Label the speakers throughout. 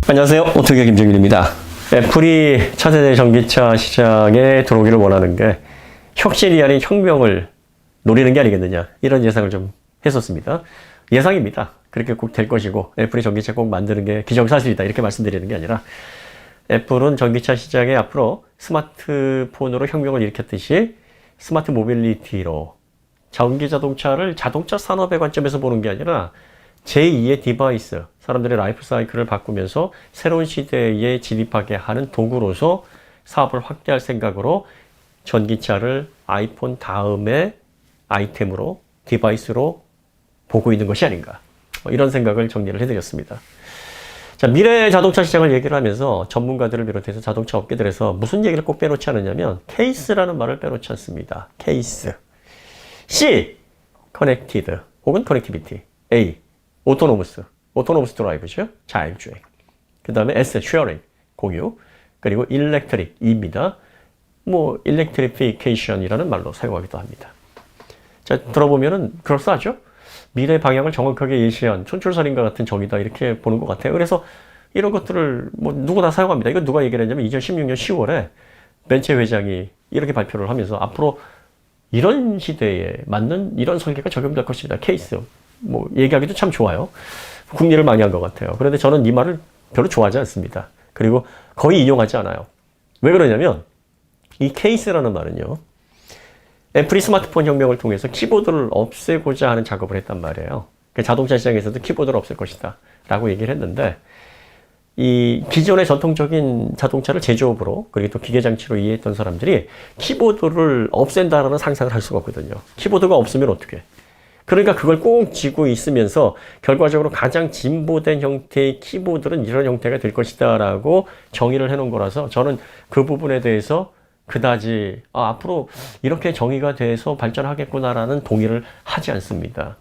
Speaker 1: 안녕하세요. 오토기의 김정일입니다. 애플이 차세대 전기차 시장에 들어오기를 원하는 게 혁신이 아닌 혁명을 노리는 게 아니겠느냐, 이런 예상을 좀 했었습니다. 예상입니다. 그렇게 꼭 될 것이고 애플이 전기차 꼭 만드는 게 기정사실이다, 이렇게 말씀드리는 게 아니라, 애플은 전기차 시장에 앞으로 스마트폰으로 혁명을 일으켰듯이 스마트 모빌리티로 전기자동차를 자동차 산업의 관점에서 보는 게 아니라 제2의 디바이스, 사람들의 라이프 사이클을 바꾸면서 새로운 시대에 진입하게 하는 도구로서 사업을 확대할 생각으로 전기차를 아이폰 다음에 아이템으로, 디바이스로 보고 있는 것이 아닌가, 이런 생각을 정리를 해드렸습니다. 자, 미래 자동차 시장을 얘기를 하면서 전문가들을 비롯해서 자동차 업계들에서 무슨 얘기를 꼭 빼놓지 않느냐면 케이스라는 말을 빼놓지 않습니다. 케이스. C, 커넥티드 혹은 커넥티비티. A, 오토노머스 드라이브죠. 자율주행. 그 다음에 S, 쉐어링, 공유. 그리고 일렉트릭, E입니다. 일렉트리피케이션이라는 말로 사용하기도 합니다. 자, 들어보면은 그럴싸하죠? 미래 방향을 정확하게 예시한 촌철살인과 같은 정의다, 이렇게 보는 것 같아요. 그래서 이런 것들을 누구나 사용합니다. 이건 누가 얘기를 했냐면 2016년 10월에 벤츠 회장이 이렇게 발표를 하면서 앞으로 이런 시대에 맞는 이런 설계가 적용될 것이다. 케이스. 얘기하기도 참 좋아요. 궁리를 많이 한 것 같아요. 그런데 저는 이 말을 별로 좋아하지 않습니다. 그리고 거의 인용하지 않아요. 왜 그러냐면 이 케이스라는 말은요, 애플이 스마트폰 혁명을 통해서 키보드를 없애고자 하는 작업을 했단 말이에요. 자동차 시장에서도 키보드를 없앨 것이다 라고 얘기를 했는데, 이 기존의 전통적인 자동차를 제조업으로, 그리고 또 기계장치로 이해했던 사람들이 키보드를 없앤다라는 상상을 할 수가 없거든요. 키보드가 없으면 어떻게? 그러니까 그걸 꼭 쥐고 있으면서 결과적으로 가장 진보된 형태의 키보드는 이런 형태가 될 것이다 라고 정의를 해놓은 거라서, 저는 그 부분에 대해서 그다지 앞으로 이렇게 정의가 돼서 발전하겠구나라는 동의를 하지 않습니다.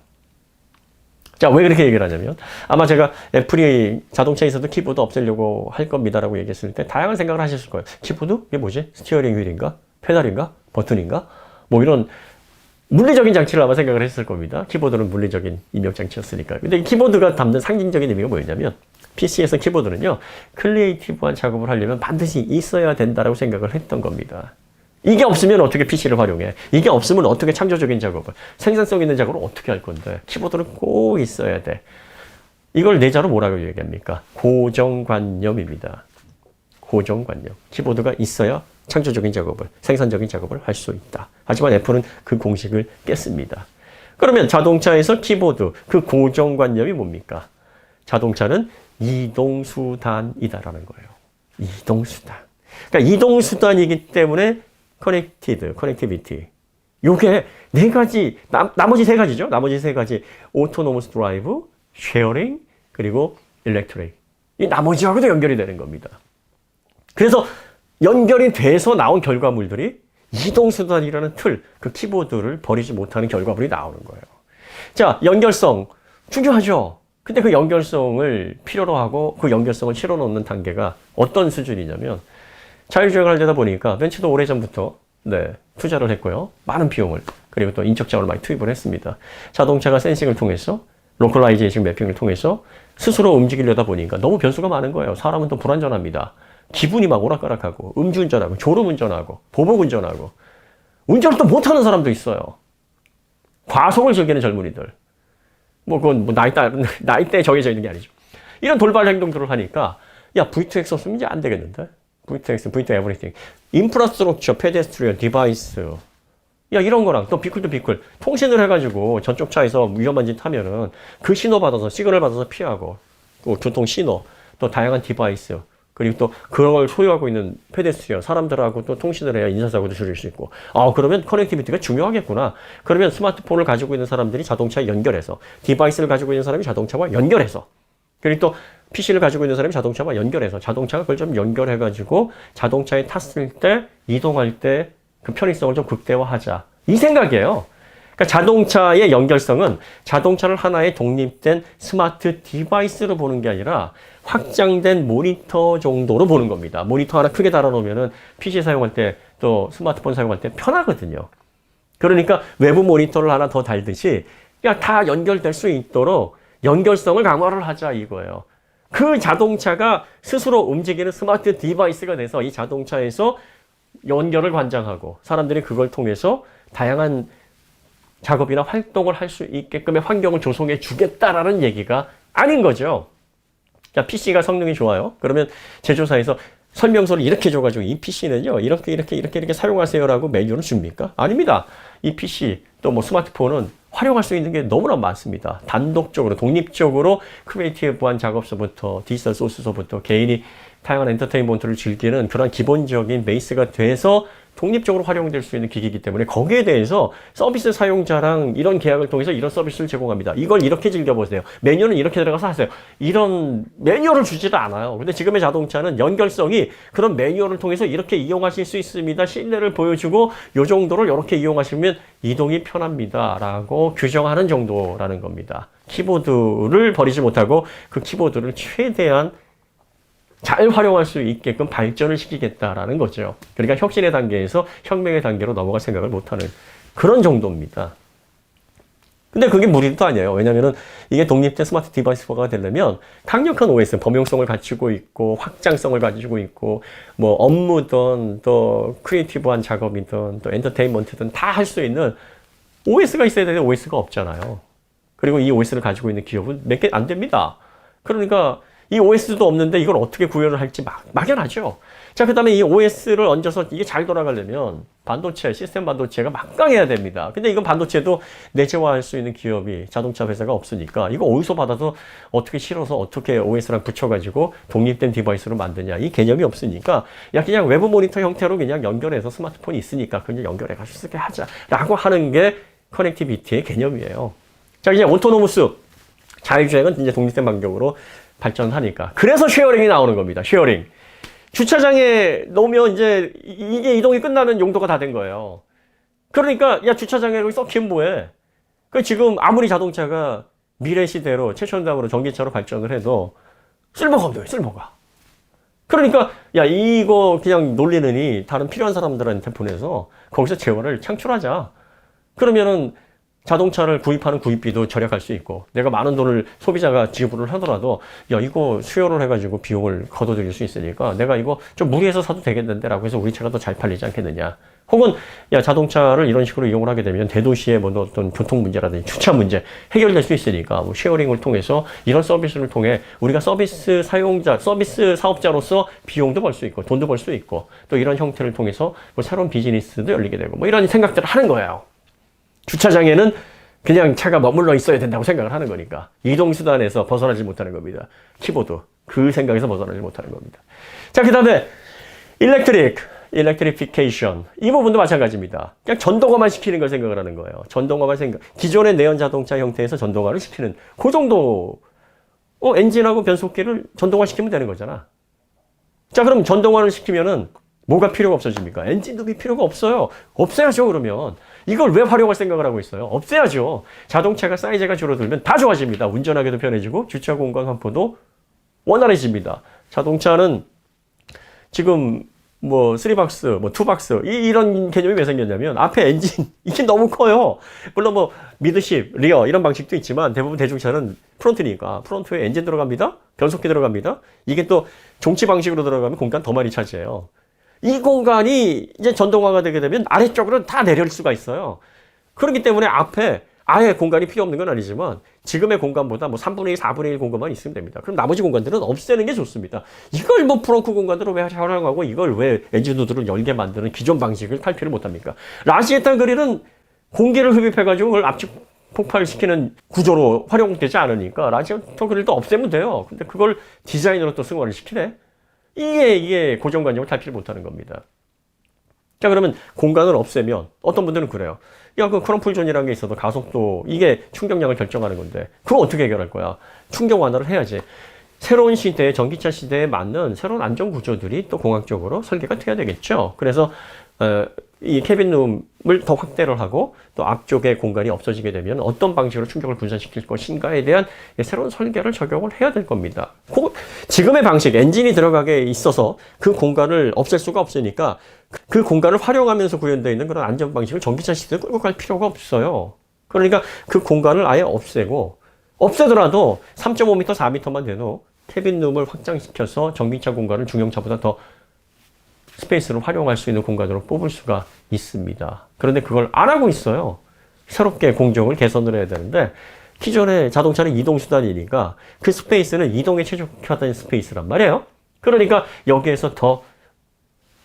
Speaker 1: 자, 왜 그렇게 얘기를 하냐면, 아마 제가 애플이 자동차에서도 키보드 없애려고 할 겁니다라고 얘기했을 때 다양한 생각을 하셨을 거예요. 키보드? 이게 뭐지? 스티어링 휠인가? 페달인가? 버튼인가? 이런 물리적인 장치를 아마 생각을 했을 겁니다. 키보드는 물리적인 입력장치였으니까. 근데 이 키보드가 담는 상징적인 의미가 뭐였냐면, PC에서 키보드는요, 크리에이티브한 작업을 하려면 반드시 있어야 된다라고 생각을 했던 겁니다. 이게 없으면 어떻게 PC를 활용해? 이게 없으면 어떻게 창조적인 작업을, 생산성 있는 작업을 어떻게 할 건데? 키보드는 꼭 있어야 돼. 이걸 내자로 뭐라고 얘기합니까? 고정관념입니다. 고정관념. 키보드가 있어야 창조적인 작업을, 생산적인 작업을 할 수 있다. 하지만 애플은 그 공식을 깼습니다. 그러면 자동차에서 키보드, 그 고정관념이 뭡니까? 자동차는 이동수단이다라는 거예요. 이동수단. 그러니까 이동수단이기 때문에 커넥티비티. 요게 네 가지, 나머지 세 가지죠. 나머지 세 가지. 오토노머스 드라이브, 쉐어링, 그리고 일렉트릭. 이 나머지하고도 연결이 되는 겁니다. 그래서 연결이 돼서 나온 결과물들이 이동수단이라는 틀, 그 키보드를 버리지 못하는 결과물이 나오는 거예요. 자, 연결성. 중요하죠. 근데 그 연결성을 필요로 하고 그 연결성을 실어 놓는 단계가 어떤 수준이냐면, 자율주행을 하려다 보니까 벤츠도 오래전부터 투자를 했고요. 많은 비용을, 그리고 또 인적 자원을 많이 투입을 했습니다. 자동차가 센싱을 통해서, 로컬라이제이션 매핑을 통해서 스스로 움직이려다 보니까 너무 변수가 많은 거예요. 사람은 또 불안전합니다. 기분이 막 오락가락하고, 음주운전하고, 졸음운전하고, 보복운전하고, 운전을 또 못하는 사람도 있어요. 과속을 즐기는 젊은이들. 그건 나이대에 정해져 있는 게 아니죠. 이런 돌발 행동들을 하니까, 야, V2X 없으면 이제 안 되겠는데? V2X, V2 Everything. 인프라스트럭처, 페데스트리언, 디바이스. 야, 이런 거랑 또 비클. 통신을 해가지고 전쪽 차에서 위험한 짓 하면은 그 신호 받아서, 시그널 받아서 피하고, 또 교통 신호, 또 다양한 디바이스. 그리고 또 그걸 소유하고 있는 페데스트리언, 사람들하고 또 통신을 해야 인사사고도 줄일 수 있고. 그러면 커넥티비티가 중요하겠구나. 그러면 스마트폰을 가지고 있는 사람들이 자동차에 연결해서, 디바이스를 가지고 있는 사람이 자동차와 연결해서, 그리고 또 PC를 가지고 있는 사람이 자동차와 연결해서, 자동차가 그걸 좀 연결해가지고 자동차에 탔을 때, 이동할 때 그 편의성을 좀 극대화하자. 이 생각이에요. 그러니까 자동차의 연결성은 자동차를 하나의 독립된 스마트 디바이스로 보는 게 아니라 확장된 모니터 정도로 보는 겁니다. 모니터 하나 크게 달아놓으면은 PC 사용할 때, 또 스마트폰 사용할 때 편하거든요. 그러니까 외부 모니터를 하나 더 달듯이 다 연결될 수 있도록 연결성을 강화를 하자 이거예요. 그 자동차가 스스로 움직이는 스마트 디바이스가 돼서 이 자동차에서 연결을 관장하고 사람들이 그걸 통해서 다양한 작업이나 활동을 할 수 있게끔의 환경을 조성해 주겠다라는 얘기가 아닌 거죠. 자, PC가 성능이 좋아요. 그러면 제조사에서 설명서를 이렇게 줘가지고 이 PC는요, 이렇게 사용하세요라고 매뉴얼을 줍니까? 아닙니다. 이 PC, 또 뭐 스마트폰은 활용할 수 있는 게 너무나 많습니다. 단독적으로, 독립적으로 크리에이티브한 작업서부터, 디지털 소스서부터 개인이 다양한 엔터테인먼트를 즐기는 그런 기본적인 베이스가 돼서 독립적으로 활용될 수 있는 기기이기 때문에 거기에 대해서 서비스 사용자랑 이런 계약을 통해서 이런 서비스를 제공합니다. 이걸 이렇게 즐겨보세요. 매뉴얼은 이렇게 들어가서 하세요. 이런 매뉴얼을 주지도 않아요. 근데 지금의 자동차는 연결성이 그런 매뉴얼을 통해서 이렇게 이용하실 수 있습니다. 신뢰를 보여주고 이 정도를 이렇게 이용하시면 이동이 편합니다. 라고 규정하는 정도라는 겁니다. 키보드를 버리지 못하고 그 키보드를 최대한 잘 활용할 수 있게끔 발전을 시키겠다라는 거죠. 그러니까 혁신의 단계에서 혁명의 단계로 넘어갈 생각을 못하는 그런 정도입니다. 근데 그게 무리도 아니에요. 왜냐면은 이게 독립된 스마트 디바이스화가 되려면 강력한 OS, 범용성을 갖추고 있고 확장성을 가지고 있고 뭐 업무든 또 크리에이티브한 작업이든 또 엔터테인먼트든 다 할 수 있는 OS가 있어야 되는데 OS가 없잖아요. 그리고 이 OS를 가지고 있는 기업은 몇 개 안 됩니다. 그러니까 이 OS도 없는데 이걸 어떻게 구현을 할지 막연하죠. 자, 그 다음에 이 OS를 얹어서 이게 잘 돌아가려면 반도체, 시스템 반도체가 막강해야 됩니다. 근데 이건 반도체도 내재화할 수 있는 기업이 자동차 회사가 없으니까 이거 어디서 받아서 어떻게 실어서 어떻게 OS랑 붙여가지고 독립된 디바이스로 만드냐. 이 개념이 없으니까 야, 그냥 외부 모니터 형태로 그냥 연결해서 스마트폰이 있으니까 그냥 연결해가지고 쓰게 하자라고 하는 게 커넥티비티의 개념이에요. 자, 이제 오토노머스 자율주행은 이제 독립된 반경으로 발전하니까. 그래서 쉐어링이 나오는 겁니다. 쉐어링. 주차장에 놓으면 이제 이게 이동이 끝나는 용도가 다 된 거예요. 그러니까 야, 주차장에 여기 썩히면 뭐해? 그 지금 아무리 자동차가 미래 시대로 최첨단으로 전기차로 발전을 해도 쓸모가 없네요. 쓸모가. 그러니까 야, 이거 그냥 놀리느니 다른 필요한 사람들한테 보내서 거기서 재원을 창출하자. 그러면은 자동차를 구입하는 구입비도 절약할 수 있고 내가 많은 돈을 소비자가 지불을 하더라도 야, 이거 수요를 해가지고 비용을 거둬들일 수 있으니까 내가 이거 좀 무리해서 사도 되겠는데 라고 해서 우리 차가 더 잘 팔리지 않겠느냐. 혹은 야, 자동차를 이런 식으로 이용을 하게 되면 대도시의 뭐 어떤 교통 문제라든지 주차 문제 해결될 수 있으니까 뭐 쉐어링을 통해서 이런 서비스를 통해 우리가 서비스 사용자, 서비스 사업자로서 비용도 벌 수 있고 돈도 벌 수 있고 또 이런 형태를 통해서 뭐 새로운 비즈니스도 열리게 되고 뭐 이런 생각들을 하는 거예요. 주차장에는 그냥 차가 머물러 있어야 된다고 생각을 하는 거니까 이동수단에서 벗어나지 못하는 겁니다. 키보드 그 생각에서 벗어나지 못하는 겁니다. 자, 그 다음에 일렉트리피케이션 이 부분도 마찬가지입니다. 그냥 전동화만 시키는 걸 생각을 하는 거예요. 전동화만 기존의 내연 자동차 형태에서 전동화를 시키는 그 정도 엔진하고 변속기를 전동화 시키면 되는 거잖아. 자, 그럼 전동화를 시키면은 뭐가 필요가 없어집니까? 엔진도 필요가 없어요. 없애야죠. 그러면 이걸 왜 활용할 생각을 하고 있어요? 없애야죠. 자동차가 사이즈가 줄어들면 다 좋아집니다. 운전하기도 편해지고 주차 공간 확보도 원활해집니다. 자동차는 지금 뭐 3박스, 뭐 2박스 이런 개념이 왜 생겼냐면 앞에 엔진 이게 너무 커요. 물론 뭐 미드십, 리어 이런 방식도 있지만 대부분 대중차는 프론트니까 프론트에 엔진 들어갑니다. 변속기 들어갑니다. 이게 또 종치 방식으로 들어가면 공간 더 많이 차지해요. 이 공간이 이제 전동화가 되게 되면 아래쪽으로 다 내려올 수가 있어요. 그렇기 때문에 앞에 아예 공간이 필요 없는 건 아니지만 지금의 공간보다 뭐 3분의 1, 4분의 1 공간만 있으면 됩니다. 그럼 나머지 공간들은 없애는 게 좋습니다. 이걸 뭐 프렁크 공간으로 왜 활용하고 이걸 왜 엔진 후드를 열게 만드는 기존 방식을 탈피를 못합니까? 라시에타 그릴은 공기를 흡입해가지고 그걸 압축 폭발시키는 구조로 활용되지 않으니까 라시에타 그릴도 없애면 돼요. 근데 그걸 디자인으로 또 승화를 시키네? 이게 고정관념을 탈피를 못하는 겁니다. 자, 그러면 공간을 없애면 어떤 분들은 그래요. 야, 그 크럼플존이라는 게 있어도 가속도 이게 충격량을 결정하는 건데 그걸 어떻게 해결할 거야? 충격 완화를 해야지. 새로운 시대에 전기차 시대에 맞는 새로운 안전 구조들이 또 공학적으로 설계가 돼야 되겠죠. 그래서 이 캐빈룸을 더 확대를 하고 또 앞쪽에 공간이 없어지게 되면 어떤 방식으로 충격을 분산시킬 것인가에 대한 새로운 설계를 적용을 해야 될 겁니다. 지금의 방식, 엔진이 들어가게 있어서 그 공간을 없앨 수가 없으니까 그 공간을 활용하면서 구현되어 있는 그런 안전 방식을 전기차 시대에 끌고 갈 필요가 없어요. 그러니까 그 공간을 아예 없애더라도 3.5m, 4m만 돼도 캐빈룸을 확장시켜서 전기차 공간을 중형차보다 더 스페이스를 활용할 수 있는 공간으로 뽑을 수가 있습니다. 그런데 그걸 안 하고 있어요. 새롭게 공정을 개선을 해야 되는데 기존의 자동차는 이동수단이니까 그 스페이스는 이동에 최적화된 스페이스란 말이에요. 그러니까 여기에서 더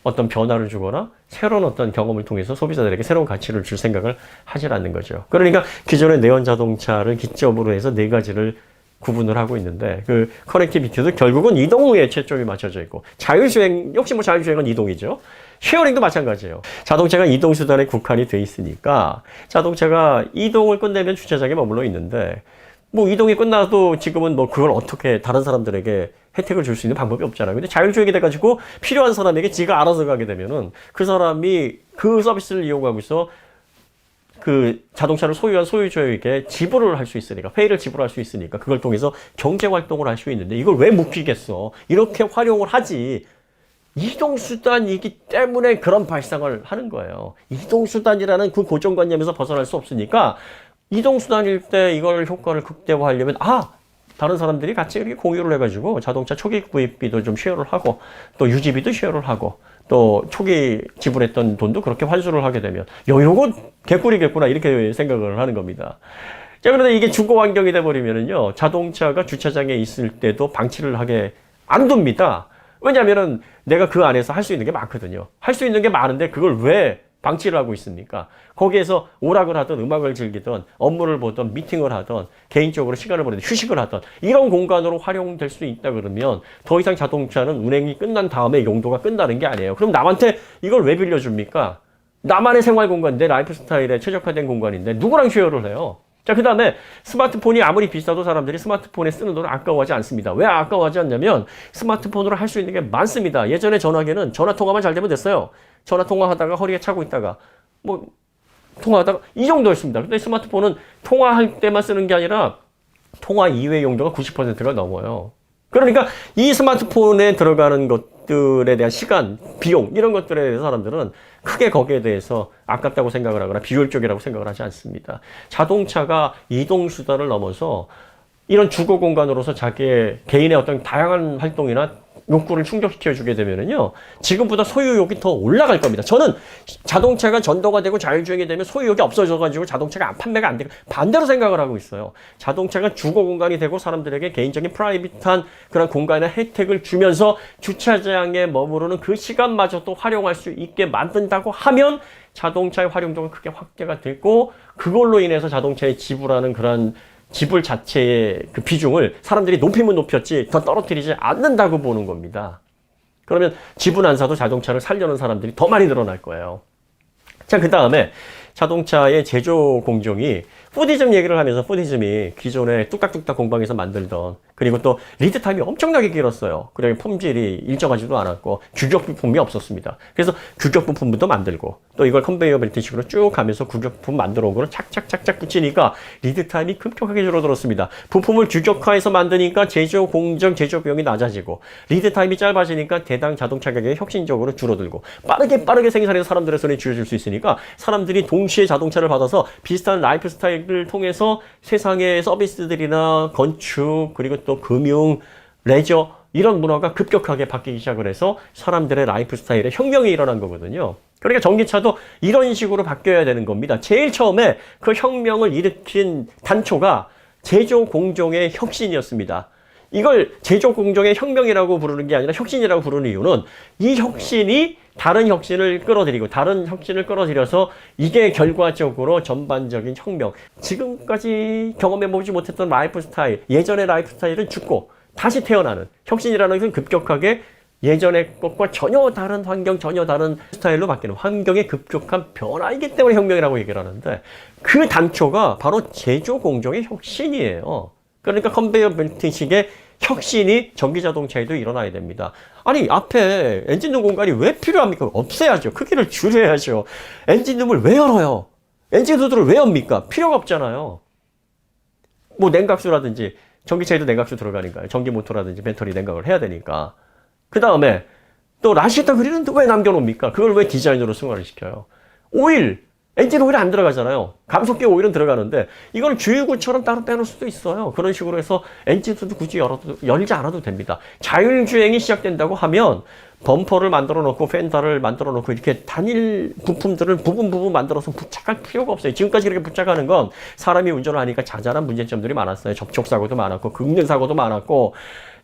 Speaker 1: 어떤 변화를 주거나 새로운 어떤 경험을 통해서 소비자들에게 새로운 가치를 줄 생각을 하지 않는 거죠. 그러니까 기존의 내연 자동차를 기점으로 해서 네 가지를 구분을 하고 있는데 그 커넥티비티도 결국은 이동 후에 채점이 맞춰져 있고 자율주행 역시 뭐 자율주행은 이동이죠. 쉐어링도 마찬가지예요. 자동차가 이동수단에 국한이 돼 있으니까 자동차가 이동을 끝내면 주차장에 머물러 있는데 뭐 이동이 끝나도 지금은 뭐 그걸 어떻게 다른 사람들에게 혜택을 줄 수 있는 방법이 없잖아요. 근데 자율주행이 돼가지고 필요한 사람에게 지가 알아서 가게 되면은 그 사람이 그 서비스를 이용하고 있어 그 자동차를 소유한 소유주에게 지불을 할 수 있으니까, 페이를 지불할 수 있으니까 그걸 통해서 경제 활동을 할 수 있는데 이걸 왜 묶이겠어? 이렇게 활용을 하지. 이동수단이기 때문에 그런 발상을 하는 거예요. 이동수단이라는 그 고정관념에서 벗어날 수 없으니까 이동수단일 때 이걸 효과를 극대화하려면 다른 사람들이 같이 이렇게 공유를 해가지고 자동차 초기 구입비도 좀 쉐어를 하고 또 유지비도 쉐어를 하고 또 초기 지불했던 돈도 그렇게 환수를 하게 되면 이거 개꿀이겠구나 이렇게 생각을 하는 겁니다. 자, 그런데 이게 주거 환경이 돼버리면은요 자동차가 주차장에 있을 때도 방치를 하게 안 둡니다. 왜냐면은 내가 그 안에서 할 수 있는 게 많거든요. 할 수 있는 게 많은데 그걸 왜 방치를 하고 있습니까? 거기에서 오락을 하든 음악을 즐기든 업무를 보든 미팅을 하든 개인적으로 시간을 보내든 휴식을 하든 이런 공간으로 활용될 수 있다 그러면 더 이상 자동차는 운행이 끝난 다음에 용도가 끝나는 게 아니에요. 그럼 남한테 이걸 왜 빌려줍니까? 나만의 생활 공간, 내 라이프 스타일에 최적화된 공간인데 누구랑 쉐어를 해요? 자, 그 다음에 스마트폰이 아무리 비싸도 사람들이 스마트폰에 쓰는 돈을 아까워하지 않습니다. 왜 아까워하지 않냐면 스마트폰으로 할 수 있는 게 많습니다. 예전에 전화기는 전화 통화만 잘 되면 됐어요. 전화 통화하다가 허리에 차고 있다가 뭐 통화하다가 이 정도였습니다. 근데 스마트폰은 통화할 때만 쓰는 게 아니라 통화 이외의 용도가 90%가 넘어요. 그러니까 이 스마트폰에 들어가는 것들에 대한 시간, 비용 이런 것들에 대해서 사람들은 크게 거기에 대해서 아깝다고 생각을 하거나 비효율적이라고 생각을 하지 않습니다. 자동차가 이동수단을 넘어서 이런 주거 공간으로서 자기의 개인의 어떤 다양한 활동이나 욕구를 충족시켜주게 되면은요, 지금보다 소유욕이 더 올라갈 겁니다. 저는 자동차가 전도가 되고 자율주행이 되면 소유욕이 없어져가지고 자동차가 판매가 안 되고 반대로 생각을 하고 있어요. 자동차가 주거 공간이 되고 사람들에게 개인적인 프라이빗한 그런 공간의 혜택을 주면서 주차장에 머무르는 그 시간마저도 활용할 수 있게 만든다고 하면 자동차의 활용도가 크게 확대가 되고 그걸로 인해서 자동차에 지불하는 그런 지불 자체의 그 비중을 사람들이 높이면 높였지 더 떨어뜨리지 않는다고 보는 겁니다. 그러면 지분 안 사도 자동차를 살려는 사람들이 더 많이 늘어날 거예요. 자, 그 다음에 자동차의 제조 공정이 푸디즘 얘기를 하면서 푸디즘이 기존에 뚝딱뚝딱 공방에서 만들던 그리고 또 리드 타임이 엄청나게 길었어요. 그리고 품질이 일정하지도 않았고 규격 부품이 없었습니다. 그래서 규격 부품부터 만들고 또 이걸 컨베이어 벨트식으로 쭉 가면서 규격 부품 만들어 온 거를 착착착착 붙이니까 리드 타임이 급격하게 줄어들었습니다. 부품을 규격화해서 만드니까 제조 공정 제조 비용이 낮아지고 리드 타임이 짧아지니까 대당 자동차 가격이 혁신적으로 줄어들고 빠르게 생산해서 사람들의 손에 쥐어줄 수 있으니까 사람들이 동시에 자동차를 받아서 비슷한 라이프 스타일을 통해서 세상의 서비스들이나 건축 그리고 또 금융, 레저 이런 문화가 급격하게 바뀌기 시작을 해서 사람들의 라이프 스타일에 혁명이 일어난 거거든요. 그러니까 전기차도 이런 식으로 바뀌어야 되는 겁니다. 제일 처음에 그 혁명을 일으킨 단초가 제조 공정의 혁신이었습니다. 이걸 제조 공정의 혁명이라고 부르는 게 아니라 혁신이라고 부르는 이유는 이 혁신이 다른 혁신을 끌어들여서 이게 결과적으로 전반적인 혁명. 지금까지 경험해보지 못했던 라이프 스타일, 예전의 라이프 스타일은 죽고 다시 태어나는 혁신이라는 것은 급격하게 예전의 것과 전혀 다른 환경, 전혀 다른 스타일로 바뀌는 환경의 급격한 변화이기 때문에 혁명이라고 얘기를 하는데 그 단초가 바로 제조 공정의 혁신이에요. 그러니까 컨베이어 벨트식의 혁신이 전기자동차에도 일어나야 됩니다. 아니 앞에 엔진룸 공간이 왜 필요합니까? 없애야죠. 크기를 줄여야죠. 엔진룸을 왜 열어요? 엔진 후드를 왜 엽니까? 필요가 없잖아요. 뭐 냉각수라든지 전기차에도 냉각수 들어가니까요. 전기 모터라든지 배터리 냉각을 해야 되니까. 그 다음에 또 라시에타 그릴은 왜 남겨놓습니까? 그걸 왜 디자인으로 승화를 시켜요? 오일 엔진 오일은 안 들어가잖아요. 감속기 오일은 들어가는데 이걸 주유구처럼 따로 빼놓을 수도 있어요. 그런 식으로 해서 엔진도 굳이 열지 않아도 됩니다. 자율주행이 시작된다고 하면 범퍼를 만들어 놓고 펜더를 만들어 놓고 이렇게 단일 부품들을 부분 만들어서 부착할 필요가 없어요. 지금까지 그렇게 부착하는 건 사람이 운전을 하니까 자잘한 문제점들이 많았어요. 접촉사고도 많았고 급능사고도 많았고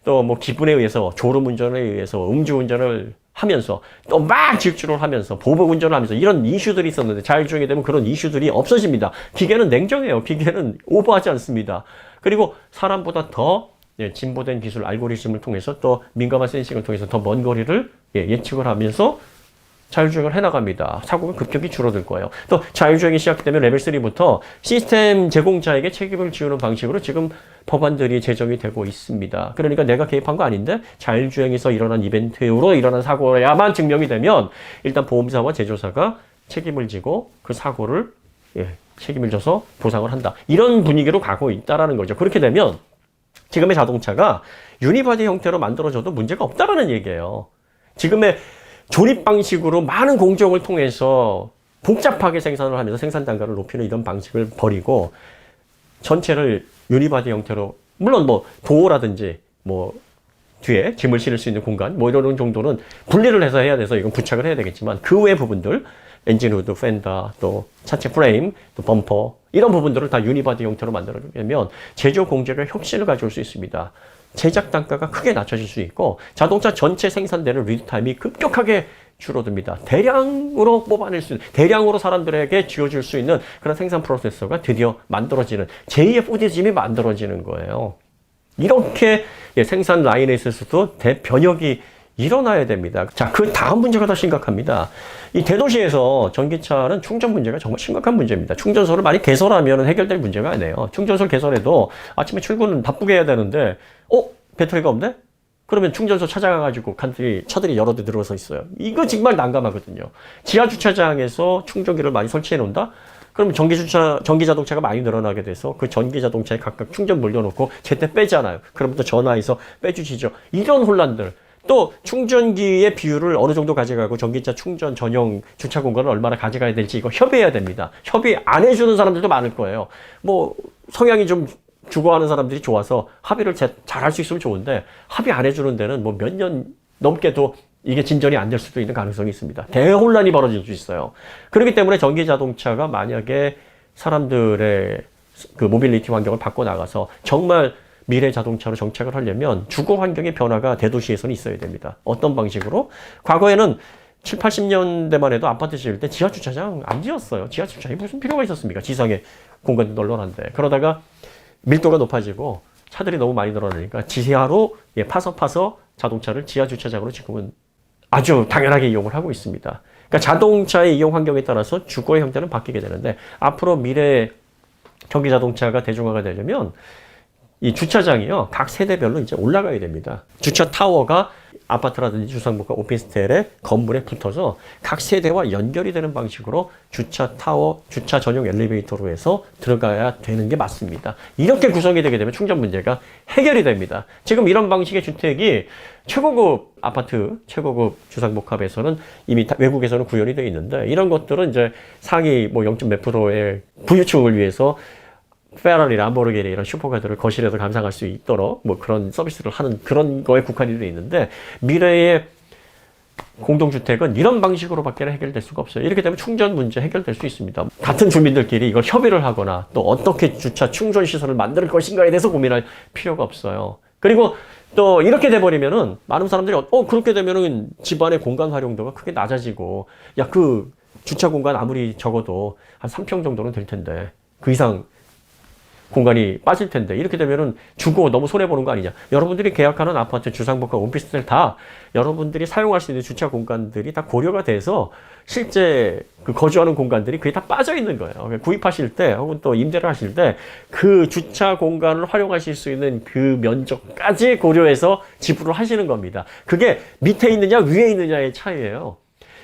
Speaker 1: 또 뭐 기분에 의해서 졸음운전에 의해서 음주운전을 하면서 또 막 질주를 하면서 보복운전을 하면서 이런 이슈들이 있었는데 자율주행이 되면 그런 이슈들이 없어집니다. 기계는 냉정해요. 기계는 오버하지 않습니다. 그리고 사람보다 더 진보된 기술 알고리즘을 통해서 또 민감한 센싱을 통해서 더 먼 거리를 예측을 하면서 자율주행을 해나갑니다. 사고가 급격히 줄어들 거예요. 또 자율주행이 시작되면 레벨 3부터 시스템 제공자에게 책임을 지우는 방식으로 지금 법안들이 제정이 되고 있습니다. 그러니까 내가 개입한 거 아닌데 자율주행에서 일어난 이벤트로 일어난 사고야만 증명이 되면 일단 보험사와 제조사가 책임을 지고 그 사고를 책임을 져서 보상을 한다. 이런 분위기로 가고 있다라는 거죠. 그렇게 되면 지금의 자동차가 유니바디 형태로 만들어져도 문제가 없다라는 얘기예요. 지금의 조립 방식으로 많은 공정을 통해서 복잡하게 생산을 하면서 생산 단가를 높이는 이런 방식을 버리고 전체를 유니바디 형태로, 물론 뭐 도어라든지 뭐 뒤에 짐을 실을 수 있는 공간 뭐 이런 정도는 분리를 해서 해야 돼서 이건 부착을 해야 되겠지만 그 외 부분들 엔진 후드, 펜더, 또 차체 프레임, 또 범퍼 이런 부분들을 다 유니바디 형태로 만들어내면 제조 공정의 혁신을 가져올 수 있습니다. 제작 단가가 크게 낮춰질 수 있고 자동차 전체 생산되는 리드 타임이 급격하게 줄어듭니다. 대량으로 뽑아낼 수 있는, 대량으로 사람들에게 쥐어줄 수 있는 그런 생산 프로세서가 드디어 만들어지는 제2의 포디즘이 만들어지는 거예요. 이렇게 생산 라인에 있어서도 대변혁이 일어나야 됩니다. 자, 그 다음 문제가 더 심각합니다. 이 대도시에서 전기차는 충전 문제가 정말 심각한 문제입니다. 충전소를 많이 개설하면 해결될 문제가 아니에요. 충전소를 개설해도 아침에 출근은 바쁘게 해야 되는데 배터리가 없네? 그러면 충전소 찾아가가지고 차들이 여러 대 들어서 있어요. 이거 정말 난감하거든요. 지하 주차장에서 충전기를 많이 설치해 놓는다? 그러면 전기 자동차가 많이 늘어나게 돼서 그 전기 자동차에 각각 충전 물려놓고 제때 빼잖아요. 그럼 또 전화해서 빼주시죠. 이런 혼란들. 또 충전기의 비율을 어느 정도 가져가고 전기차 충전 전용 주차 공간을 얼마나 가져가야 될지 이거 협의해야 됩니다. 협의 안 해주는 사람들도 많을 거예요. 뭐 성향이 좀 주거하는 사람들이 좋아서 합의를 잘 할 수 있으면 좋은데 합의 안 해주는 데는 뭐 몇 년 넘게도 이게 진전이 안 될 수도 있는 가능성이 있습니다. 대혼란이 벌어질 수 있어요. 그렇기 때문에 전기 자동차가 만약에 사람들의 그 모빌리티 환경을 바꿔나가서 정말 미래 자동차로 정착을 하려면 주거 환경의 변화가 대도시에서는 있어야 됩니다. 어떤 방식으로? 과거에는 7, 80년대만 해도 아파트 지을 때 지하 주차장 안 지었어요. 지하 주차장이 무슨 필요가 있었습니까? 지상에 공간이 널널한데. 그러다가 밀도가 높아지고 차들이 너무 많이 늘어나니까 지하로 파서 자동차를 지하 주차장으로 지금은 아주 당연하게 이용을 하고 있습니다. 그러니까 자동차의 이용 환경에 따라서 주거의 형태는 바뀌게 되는데 앞으로 미래 전기 자동차가 대중화가 되려면 이 주차장이요, 각 세대별로 이제 올라가야 됩니다. 주차 타워가 아파트라든지 주상복합 오피스텔의 건물에 붙어서 각 세대와 연결이 되는 방식으로 주차 타워, 주차 전용 엘리베이터로 해서 들어가야 되는 게 맞습니다. 이렇게 구성이 되게 되면 충전 문제가 해결이 됩니다. 지금 이런 방식의 주택이 최고급 아파트, 최고급 주상복합에서는 이미 외국에서는 구현이 되어 있는데 이런 것들은 이제 상위 뭐 0. 몇 프로의 부유층을 위해서 페라리, 람보르기니 이런 슈퍼카들을 거실에서 감상할 수 있도록 뭐 그런 서비스를 하는 그런 거에 국한이 되어 있는데 미래의 공동주택은 이런 방식으로밖에 해결될 수가 없어요. 이렇게 되면 충전 문제 해결될 수 있습니다. 같은 주민들끼리 이걸 협의를 하거나 또 어떻게 주차 충전 시설을 만들 것인가에 대해서 고민할 필요가 없어요. 그리고 또 이렇게 돼버리면은 많은 사람들이 그렇게 되면은 집안의 공간 활용도가 크게 낮아지고 그 주차 공간 아무리 적어도 한 3평 정도는 될 텐데 그 이상 공간이 빠질 텐데 이렇게 되면은 주고 너무 손해보는 거 아니냐. 여러분들이 계약하는 아파트, 주상복합, 오피스텔 다 여러분들이 사용할 수 있는 주차 공간들이 다 고려가 돼서 실제 그 거주하는 공간들이 그게 다 빠져 있는 거예요. 구입하실 때 혹은 또 임대를 하실 때 그 주차 공간을 활용하실 수 있는 그 면적까지 고려해서 지불을 하시는 겁니다. 그게 밑에 있느냐 위에 있느냐의 차이예요.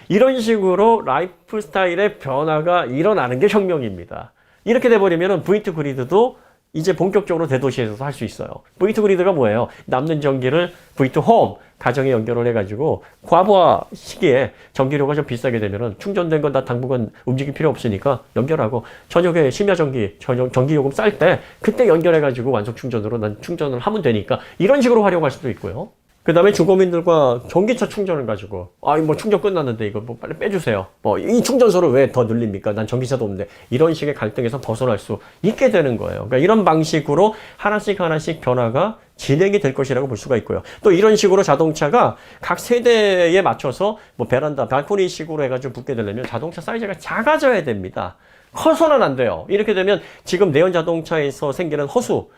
Speaker 1: 이런 식으로 라이프 스타일의 변화가 일어나는 게 혁명입니다. 이렇게 돼버리면 V2 그리드도 이제 본격적으로 대도시에서도 할 수 있어요. V2 그리드가 뭐예요? 남는 전기를 V2 홈, 가정에 연결을 해가지고 과부하 시기에 전기료가 좀 비싸게 되면은 충전된 건 다 당분간 움직일 필요 없으니까 연결하고 저녁에 심야 전기요금 쌀 때 그때 연결해가지고 완속 충전으로 난 충전을 하면 되니까 이런 식으로 활용할 수도 있고요. 그 다음에 주거민들과 전기차 충전을 가지고, 뭐 충전 끝났는데 이거 뭐 빨리 빼주세요. 뭐 이 충전소를 왜 더 늘립니까? 난 전기차도 없는데. 이런 식의 갈등에서 벗어날 수 있게 되는 거예요. 그러니까 이런 방식으로 하나씩 변화가 진행이 될 것이라고 볼 수가 있고요. 또 이런 식으로 자동차가 각 세대에 맞춰서 뭐 베란다, 발코니 식으로 해가지고 붙게 되려면 자동차 사이즈가 작아져야 됩니다. 커서는 안 돼요. 이렇게 되면 지금 내연 자동차에서 생기는 허수,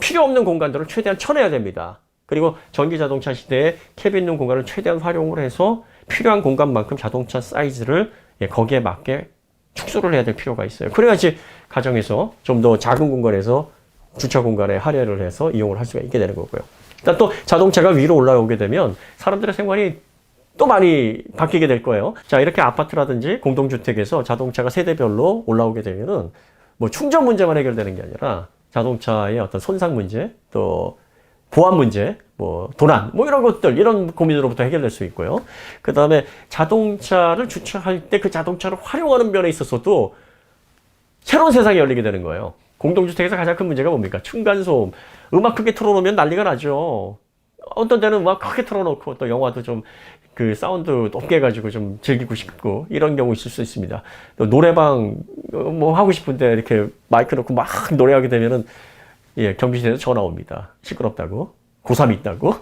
Speaker 1: 필요 없는 공간들을 최대한 쳐내야 됩니다. 그리고 전기 자동차 시대에 캐빈룸 공간을 최대한 활용을 해서 필요한 공간만큼 자동차 사이즈를 거기에 맞게 축소를 해야 될 필요가 있어요. 그래야지 가정에서 좀 더 작은 공간에서 주차 공간에 할애를 해서 이용을 할 수가 있게 되는 거고요. 일단 또 자동차가 위로 올라오게 되면 사람들의 생활이 또 많이 바뀌게 될 거예요. 자, 이렇게 아파트라든지 공동주택에서 자동차가 세대별로 올라오게 되면은 뭐 충전 문제만 해결되는 게 아니라 자동차의 어떤 손상 문제, 또 보안 문제, 뭐 도난, 뭐 이런 것들, 이런 고민으로부터 해결될 수 있고요. 그 다음에 자동차를 주차할 때 그 자동차를 활용하는 면에 있어서도 새로운 세상이 열리게 되는 거예요. 공동주택에서 가장 큰 문제가 뭡니까? 층간소음. 음악 크게 틀어놓으면 난리가 나죠. 어떤 때는 음악 크게 틀어놓고 또 영화도 좀 그 사운드 높게 해가지고 좀 즐기고 싶고 이런 경우 있을 수 있습니다. 또 노래방 뭐 하고 싶은데 이렇게 마이크 놓고 막 노래하게 되면은 경비실에서 전화 옵니다. 시끄럽다고. 고3이 있다고.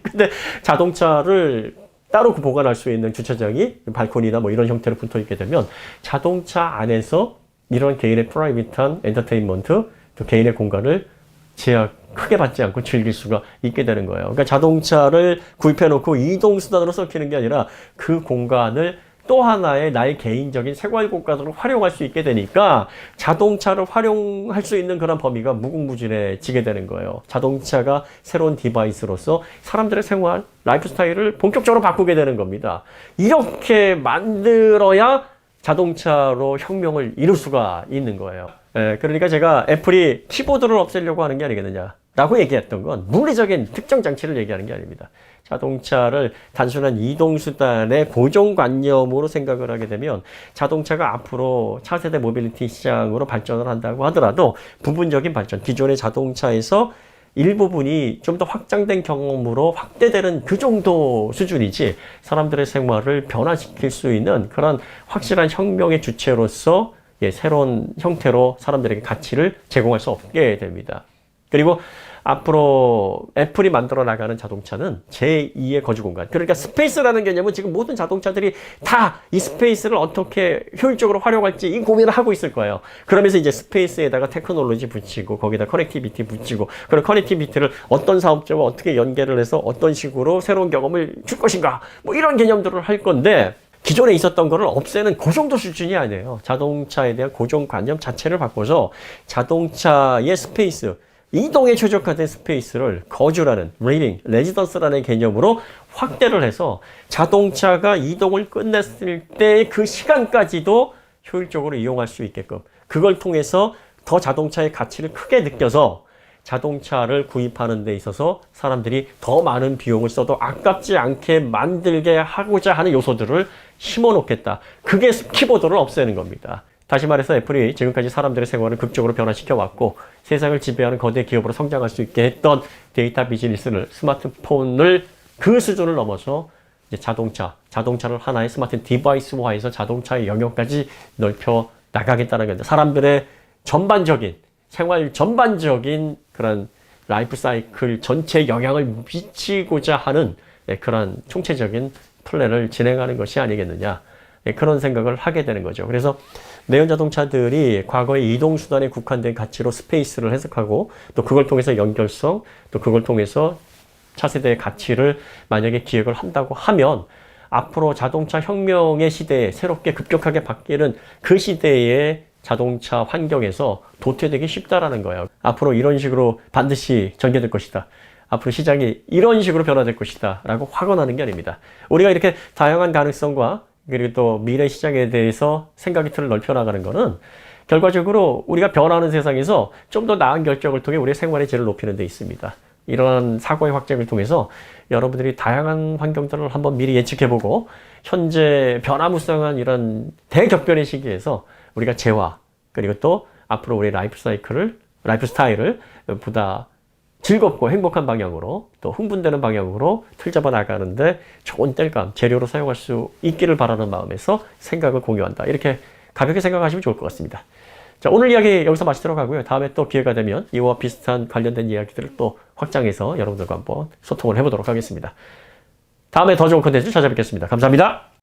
Speaker 1: 근데 자동차를 따로 보관할 수 있는 주차장이 발코니나 뭐 이런 형태로 붙어 있게 되면 자동차 안에서 이런 개인의 프라이빗한 엔터테인먼트, 또 개인의 공간을 제약 크게 받지 않고 즐길 수가 있게 되는 거예요. 그러니까 자동차를 구입해 놓고 이동수단으로 썩히는 게 아니라 그 공간을 또 하나의 나의 개인적인 생활 공간으로 활용할 수 있게 되니까 자동차를 활용할 수 있는 그런 범위가 무궁무진해지게 되는 거예요. 자동차가 새로운 디바이스로서 사람들의 생활, 라이프 스타일을 본격적으로 바꾸게 되는 겁니다. 이렇게 만들어야 자동차로 혁명을 이룰 수가 있는 거예요. 그러니까 제가 애플이 키보드를 없애려고 하는 게 아니겠느냐 라고 얘기했던 건 물리적인 특정 장치를 얘기하는 게 아닙니다. 자동차를 단순한 이동수단의 고정관념으로 생각을 하게 되면 자동차가 앞으로 차세대 모빌리티 시장으로 발전을 한다고 하더라도 부분적인 발전, 기존의 자동차에서 일부분이 좀 더 확장된 경험으로 확대되는 그 정도 수준이지 사람들의 생활을 변화시킬 수 있는 그런 확실한 혁명의 주체로서 새로운 형태로 사람들에게 가치를 제공할 수 없게 됩니다. 그리고 앞으로 애플이 만들어 나가는 자동차는 제2의 거주 공간. 그러니까 스페이스라는 개념은 지금 모든 자동차들이 다 이 스페이스를 어떻게 효율적으로 활용할지 이 고민을 하고 있을 거예요. 그러면서 이제 스페이스에다가 테크놀로지 붙이고 거기다 커넥티비티 붙이고 그런 커넥티비티를 어떤 사업자와 어떻게 연계를 해서 어떤 식으로 새로운 경험을 줄 것인가 뭐 이런 개념들을 할 건데 기존에 있었던 거를 없애는 그 정도 수준이 아니에요. 자동차에 대한 고정관념 자체를 바꿔서 자동차의 스페이스 이동에 최적화된 스페이스를 거주라는 레지던스라는 개념으로 확대를 해서 자동차가 이동을 끝냈을 때 그 시간까지도 효율적으로 이용할 수 있게끔 그걸 통해서 더 자동차의 가치를 크게 느껴서 자동차를 구입하는 데 있어서 사람들이 더 많은 비용을 써도 아깝지 않게 만들게 하고자 하는 요소들을 심어 놓겠다. 그게 키보드를 없애는 겁니다. 다시 말해서 애플이 지금까지 사람들의 생활을 극적으로 변화시켜 왔고 세상을 지배하는 거대 기업으로 성장할 수 있게 했던 데이터 비즈니스를 스마트폰을 그 수준을 넘어서 이제 자동차를 하나의 스마트 디바이스화해서 자동차의 영역까지 넓혀 나가겠다는 건데 사람들의 전반적인 생활 전반적인 그런 라이프 사이클 전체에 영향을 미치고자 하는 그런 총체적인 플랜을 진행하는 것이 아니겠느냐 그런 생각을 하게 되는 거죠. 그래서 내연 자동차들이 과거의 이동수단에 국한된 가치로 스페이스를 해석하고 또 그걸 통해서 연결성 또 그걸 통해서 차세대의 가치를 만약에 기획을 한다고 하면 앞으로 자동차 혁명의 시대에 새롭게 급격하게 바뀌는 그 시대의 자동차 환경에서 도태되기 쉽다라는 거예요. 앞으로 이런 식으로 반드시 전개될 것이다. 앞으로 시장이 이런 식으로 변화될 것이다 라고 확언하는 게 아닙니다. 우리가 이렇게 다양한 가능성과 그리고 또 미래 시장에 대해서 생각의 틀을 넓혀 나가는 거는 결과적으로 우리가 변화하는 세상에서 좀 더 나은 결정을 통해 우리의 생활의 질을 높이는 데 있습니다. 이러한 사고의 확장을 통해서 여러분들이 다양한 환경들을 한번 미리 예측해보고 현재 변화무쌍한 이런 대격변의 시기에서 우리가 재화 그리고 또 앞으로 우리 라이프 스타일을 보다 즐겁고 행복한 방향으로 또 흥분되는 방향으로 틀잡아 나가는데 좋은 땔감, 재료로 사용할 수 있기를 바라는 마음에서 생각을 공유한다. 이렇게 가볍게 생각하시면 좋을 것 같습니다. 자, 오늘 이야기 여기서 마치도록 하고요. 다음에 또 기회가 되면 이와 비슷한 관련된 이야기들을 또 확장해서 여러분들과 한번 소통을 해보도록 하겠습니다. 다음에 더 좋은 컨텐츠 찾아뵙겠습니다. 감사합니다.